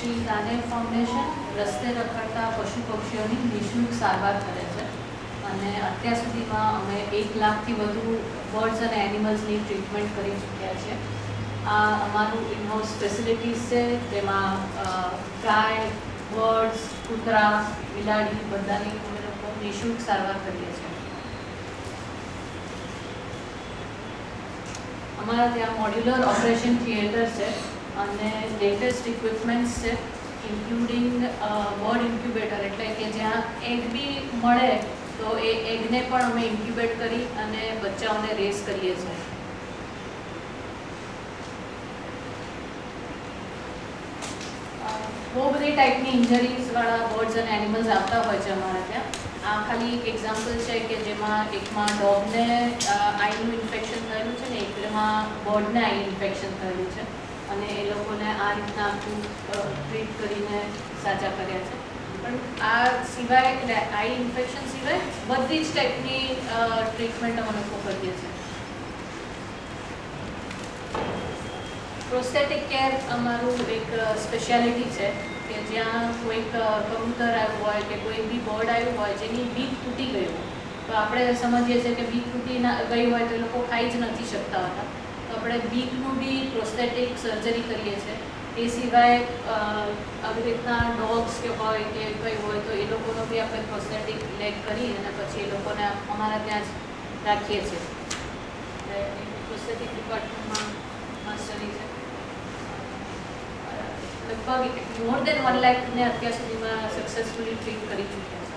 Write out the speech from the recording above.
Shri દાનેવ foundation રસ્તે રખડતા પશુ પક્ષીઓની નિઃશુલ્ક સારવાર કરે છે અને અત્યાર સુધીમાં અમે 1 લાખથી વધુ બર્ડ્સ અને એનિમલ્સની ટ્રીટમેન્ટ કરી ચૂક્યા છે. આ અમારું ઇનહાઉસ ફેસિલિટીઝ છે, જેમાં ગાય, બર્ડ્સ, કૂતરા, બિલાડી બધાની અમે લોકો નિઃશુલ્ક સારવાર કરીએ છીએ. અમારા ત્યાં મોડ્યુલર ઓપરેશન થિયેટર છે અને લેટેસ્ટ ઇક્વિપમેન્ટ્સ છે, ઇન્ક્લુડિંગ બર્ડ ઇન્ક્યુબેટર, એટલે કે જ્યાં એગ બી મળે તો એ એગને પણ અમે ઇન્ક્યુબેટ કરી અને બચ્ચાઓને રેસ કરીએ છીએ. બહુ બધી ટાઈપની ઇન્જરીઝવાળા બર્ડ્સ અને એનિમલ્સ આવતા હોય છે અમારે ત્યાં. આ ખાલી એક એક્ઝામ્પલ છે કે જેમાં એકમાં ડોગને આઈનું ઇન્ફેક્શન થયેલું છે ને એકમાં બર્ડને આઈ ઇન્ફેક્શન થયેલું છે અને એ લોકોને આ રીતના આખું ટ્રીટ કરીને સાજા કર્યા છે. પણ આ સિવાય એટલે આઈ ઇન્ફેક્શન સિવાય બધી જ ટાઈપની ટ્રીટમેન્ટ અમે લોકો કરીએ છીએ. પ્રોસ્થેટિક કેર અમારું એક સ્પેશિયાલિટી છે કે જ્યાં કોઈક કબૂતર આવ્યું હોય કે કોઈ બી બર્ડ આવ્યું હોય જેની બીક તૂટી ગઈ હોય, તો આપણે સમજીએ છીએ કે બીક તૂટી ગઈ હોય તો એ લોકો ખાઈ જ નથી શકતા હોતા, તો આપણે બીકનું બી પ્રોસ્થેટિક સર્જરી કરીએ છીએ. એ સિવાય આવી રીતના ડોગ્સ કે હોય કે કંઈ હોય તો એ લોકોનો બી આપણે પ્રોસ્થેટિક લેગ કરી અને પછી એ લોકોને અમારા ત્યાં જ રાખીએ છીએ. એટલે પ્રોસ્થેટિક ડિપાર્ટમેન્ટમાં માસ્ટરી છે. લગભગ મોર દેન 1 લાખને અત્યાર સુધીમાં સક્સેસફુલી ટ્રીટ કરી ચૂક્યા છે.